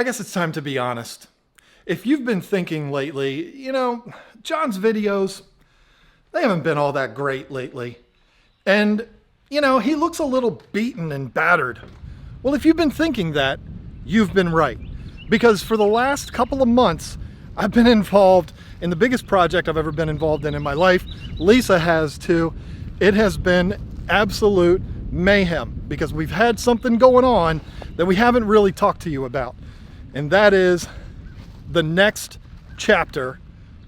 I guess it's time to be honest. If you've been thinking lately, John's videos, they haven't been all that great lately. And, he looks a little beaten and battered. Well, if you've been thinking that, you've been right. Because for the last couple of months, I've been involved in the biggest project I've ever been involved in my life. Lisa has too. It has been absolute mayhem because we've had something going on that we haven't really talked to you about. And that is the next chapter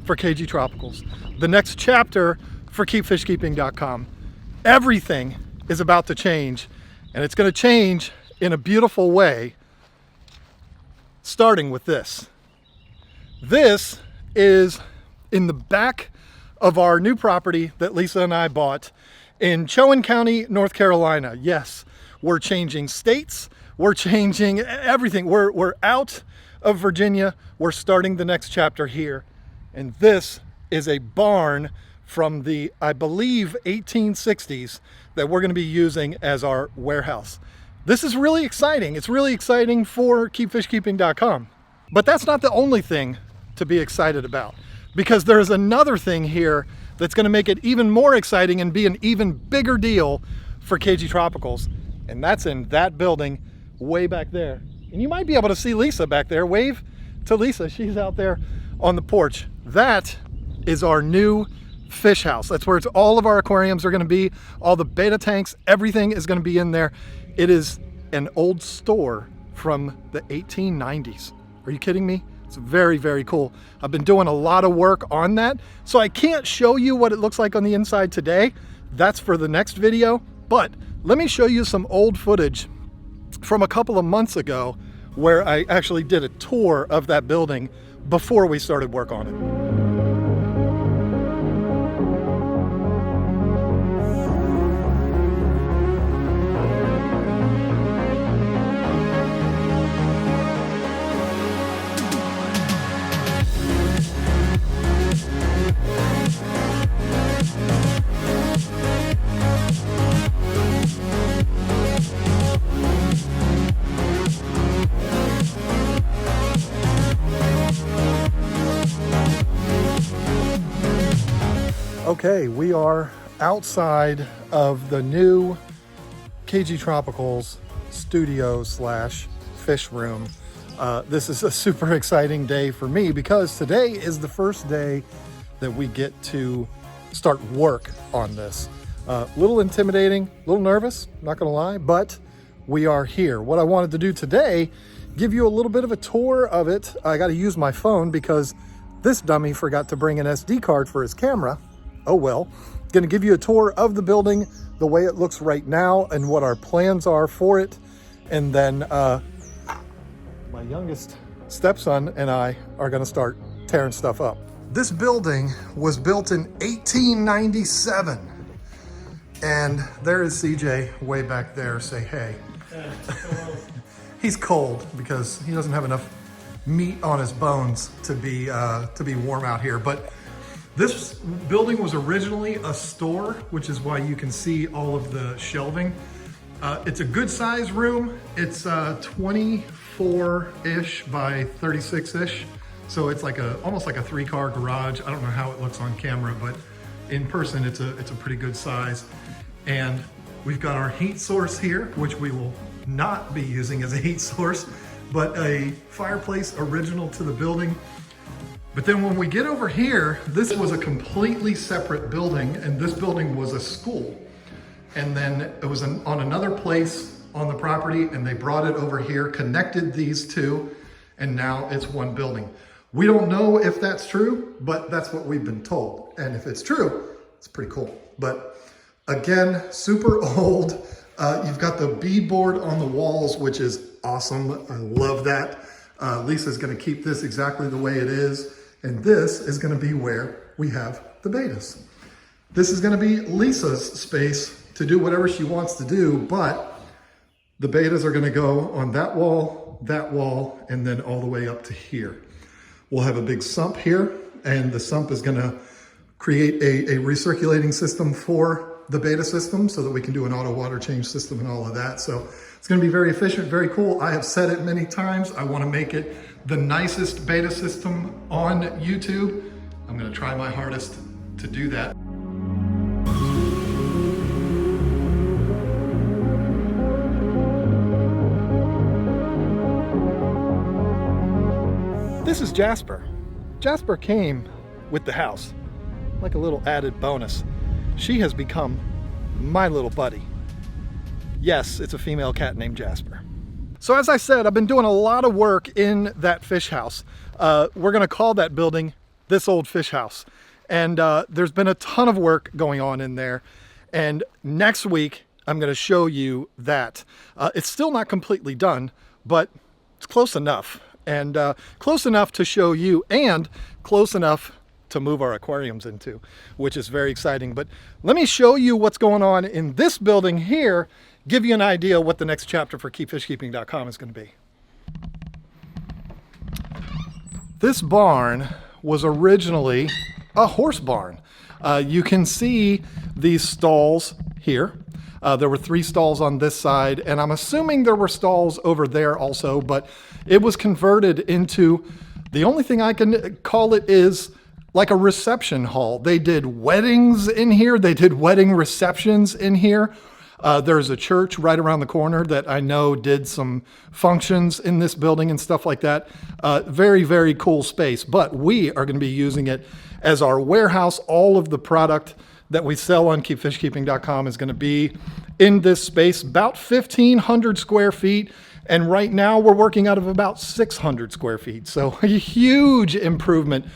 for KGTropicals. The next chapter for KeepFishKeeping.com. Everything is about to change, and it's going to change in a beautiful way, starting with this. This is in the back of our new property that Lisa and I bought in Chowan County, North Carolina. Yes, we're changing states. We're changing everything. We're out of Virginia. We're starting the next chapter here. And this is a barn from the, I believe, 1860s that we're going to be using as our warehouse. This is really exciting. It's really exciting for KeepFishKeeping.com. But that's not the only thing to be excited about, because there's another thing here that's going to make it even more exciting and be an even bigger deal for KGTropicals. And that's in that building way back there. And you might be able to see Lisa back there. Wave to Lisa. She's out there on the porch. That is our new fish house. That's where all of our aquariums are going to be. All the beta tanks, everything is going to be in there. It is an old store from the 1890s. Are you kidding me? It's very, very cool. I've been doing a lot of work on that, so I can't show you what it looks like on the inside today. That's for the next video, but let me show you some old footage from a couple of months ago where I actually did a tour of that building before we started work on it. Okay, we are outside of the new KGTropicals studio / fish room. This is a super exciting day for me because today is the first day that we get to start work on this. A little intimidating, a little nervous, not gonna lie, but we are here. What I wanted to do today, give you a little bit of a tour of it. I gotta use my phone because this dummy forgot to bring an SD card for his camera. Oh well. Gonna give you a tour of the building, the way it looks right now and what our plans are for it. And then my youngest stepson and I are gonna start tearing stuff up. This building was built in 1897. And there is CJ way back there. Say hey. He's cold because he doesn't have enough meat on his bones to be warm out here. But this building was originally a store, which is why you can see all of the shelving. It's a good size room. It's 24-ish by 36-ish. So it's like almost like a 3-car garage. I don't know how it looks on camera, but in person, it's a pretty good size. And we've got our heat source here, which we will not be using as a heat source, but a fireplace original to the building. But then when we get over here, this was a completely separate building, and this building was a school. And then it was on another place on the property, and they brought it over here, connected these two, and now it's one building. We don't know if that's true, but that's what we've been told. And if it's true, it's pretty cool. But again, super old. You've got the beadboard on the walls, which is awesome. I love that. Lisa's gonna keep this exactly the way it is. And this is gonna be where we have the betas. This is gonna be Lisa's space to do whatever she wants to do, but the betas are gonna go on that wall, and then all the way up to here. We'll have a big sump here, and the sump is gonna create a recirculating system for the beta system so that we can do an auto water change system and all of that. So It's going to be very efficient, very cool. I have said it many times. I want to make it the nicest beta system on YouTube. I'm going to try my hardest to do that. This is Jasper. Jasper came with the house, like a little added bonus. She has become my little buddy. Yes, it's a female cat named Jasper. So as I said, I've been doing a lot of work in that fish house. We're gonna call that building This Old Fish House. And there's been a ton of work going on in there. And next week, I'm gonna show you that. It's still not completely done, but it's close enough. And close enough to show you, and close enough to move our aquariums into, which is very exciting. But let me show you what's going on in this building here, give you an idea what the next chapter for keepfishkeeping.com is going to be. This barn was originally a horse barn. You can see these stalls here. There were 3 stalls on this side, and I'm assuming there were stalls over there also, but it was converted into, the only thing I can call it is like a reception hall. They did weddings in here. They did wedding receptions in here. There's a church right around the corner that I know did some functions in this building and stuff like that. Very, very cool space, but we are going to be using it as our warehouse. All of the product that we sell on keepfishkeeping.com is going to be in this space, about 1,500 square feet. And right now we're working out of about 600 square feet. So a huge improvement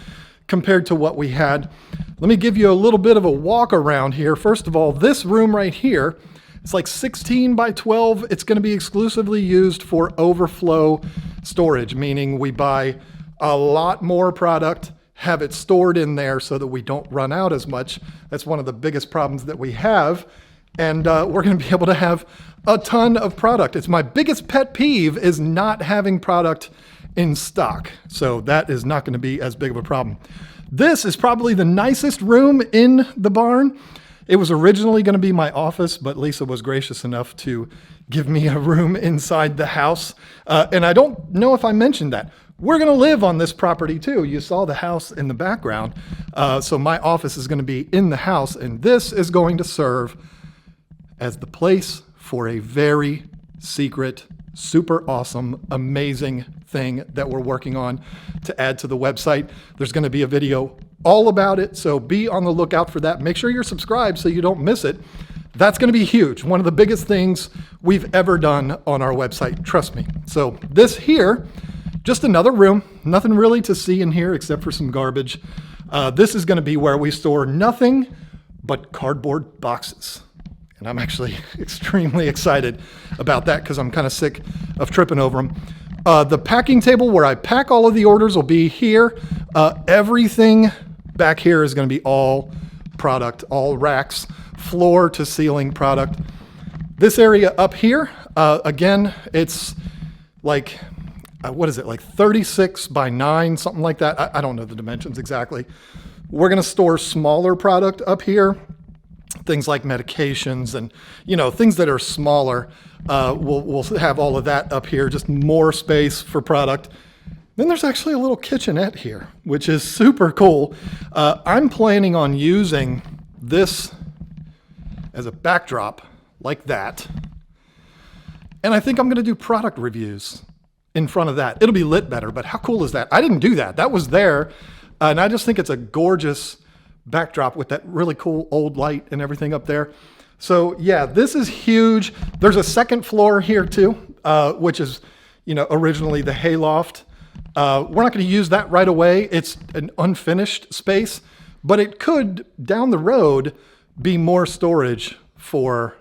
compared to what we had. Let me give you a little bit of a walk around here. First of all, this room right here, it's like 16 by 12. It's going to be exclusively used for overflow storage, meaning we buy a lot more product, have it stored in there so that we don't run out as much. That's one of the biggest problems that we have. And we're going to be able to have a ton of product. It's my biggest pet peeve is not having product in stock. So that is not going to be as big of a problem. This is probably the nicest room in the barn. It was originally going to be my office, but Lisa was gracious enough to give me a room inside the house. And I don't know if I mentioned that. We're going to live on this property too. You saw the house in the background. So my office is going to be in the house, and this is going to serve as the place for a very secret, super awesome, amazing thing that we're working on to add to the website. There's going to be a video all about it, so be on the lookout for that. Make sure you're subscribed so you don't miss it. That's going to be huge. One of the biggest things we've ever done on our website, trust me. So this here, just another room, nothing really to see in here except for some garbage. This is going to be where we store nothing but cardboard boxes. And I'm actually extremely excited about that because I'm kind of sick of tripping over them. The packing table where I pack all of the orders will be here. Everything back here is going to be all product, all racks, floor to ceiling product. This area up here, again, it's like, what is it, like 36 by 9, something like that. I don't know the dimensions exactly. We're going to store smaller product up here. Things like medications and, you know, things that are smaller. We'll have all of that up here, just more space for product. Then there's actually a little kitchenette here, which is super cool. I'm planning on using this as a backdrop like that. And I think I'm going to do product reviews in front of that. It'll be lit better, but how cool is that? I didn't do that. That was there. And I just think it's a gorgeous backdrop with that really cool old light and everything up there. So yeah, this is huge. There's a second floor here too, which is, you know, originally the hayloft. We're not going to use that right away. It's an unfinished space, but it could down the road be more storage for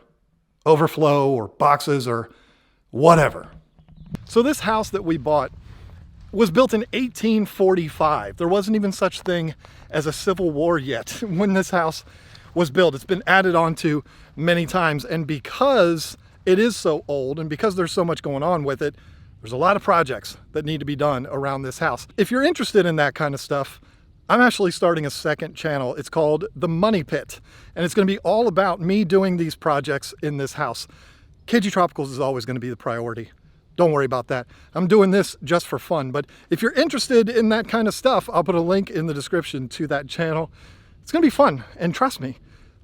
overflow or boxes or whatever. So this house that we bought was built in 1845. There wasn't even such thing as a Civil War yet when this house was built. It's been added onto many times, and because it is so old and because there's so much going on with it, there's a lot of projects that need to be done around this house. If you're interested in that kind of stuff, I'm actually starting a second channel. It's called The Money Pit, and it's going to be all about me doing these projects in this house. KGTropicals is always going to be the priority. Don't worry about that. I'm doing this just for fun, but if you're interested in that kind of stuff, I'll put a link in the description to that channel. It's going to be fun, and trust me,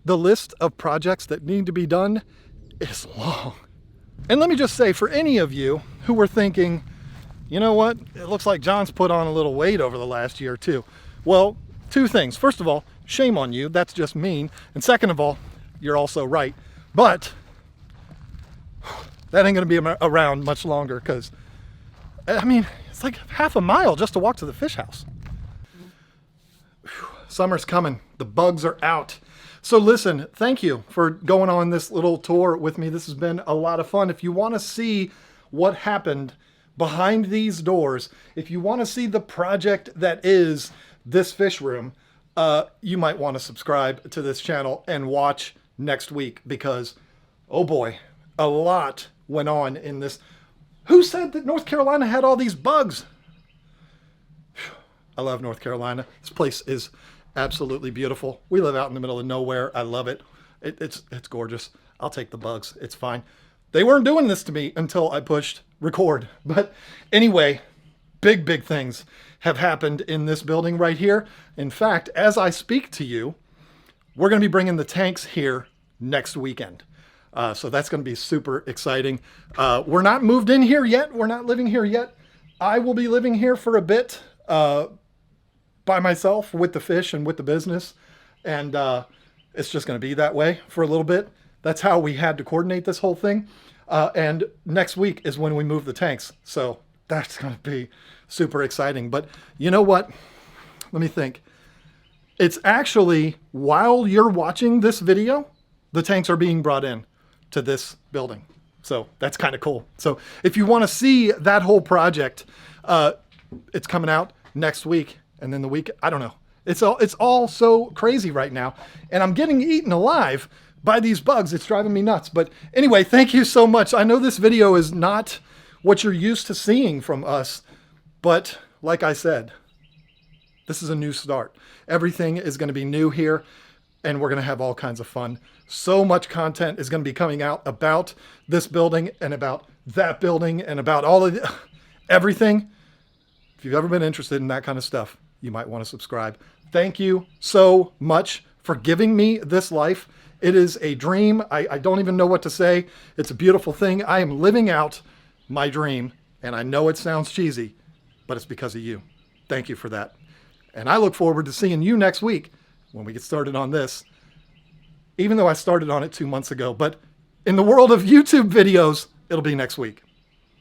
the list of projects that need to be done is long. And let me just say, for any of you who were thinking, you know what, it looks like John's put on a little weight over the last year too. Well, two things. First of all, shame on you, that's just mean. And second of all, you're also right. But that ain't gonna be around much longer, because, I mean, it's like half a mile just to walk to the fish house. Summer's coming, the bugs are out. So listen, thank you for going on this little tour with me. This has been a lot of fun. If you want to see what happened behind these doors, if you want to see the project that is this fish room, you might want to subscribe to this channel and watch next week, because, oh boy, a lot went on in this. Who said that North Carolina had all these bugs? I love North Carolina. This place is absolutely beautiful. We live out in the middle of nowhere. I love it. It's gorgeous. I'll take the bugs. It's fine. They weren't doing this to me until I pushed record. But anyway, big things have happened in this building right here. In fact, as I speak to you, we're going to be bringing the tanks here next weekend. So that's going to be super exciting. We're not moved in here yet. We're not living here yet. I will be living here for a bit, by myself with the fish and with the business. And it's just going to be that way for a little bit. That's how we had to coordinate this whole thing. And next week is when we move the tanks. So that's going to be super exciting. But you know what? Let me think. It's actually, while you're watching this video, the tanks are being brought in to this building. So that's kind of cool. So if you want to see that whole project, it's coming out next week. And then the week, I don't know. It's all so crazy right now. And I'm getting eaten alive by these bugs. It's driving me nuts. But anyway, thank you so much. I know this video is not what you're used to seeing from us. But like I said, this is a new start. Everything is going to be new here. And we're going to have all kinds of fun. So much content is going to be coming out about this building and about that building and about all of everything. If you've ever been interested in that kind of stuff, you might want to subscribe. Thank you so much for giving me this life. It is a dream. I don't even know what to say. It's a beautiful thing. I am living out my dream. And I know it sounds cheesy, but it's because of you. Thank you for that. And I look forward to seeing you next week when we get started on this. Even though I started on it 2 months ago, but in the world of YouTube videos, it'll be next week.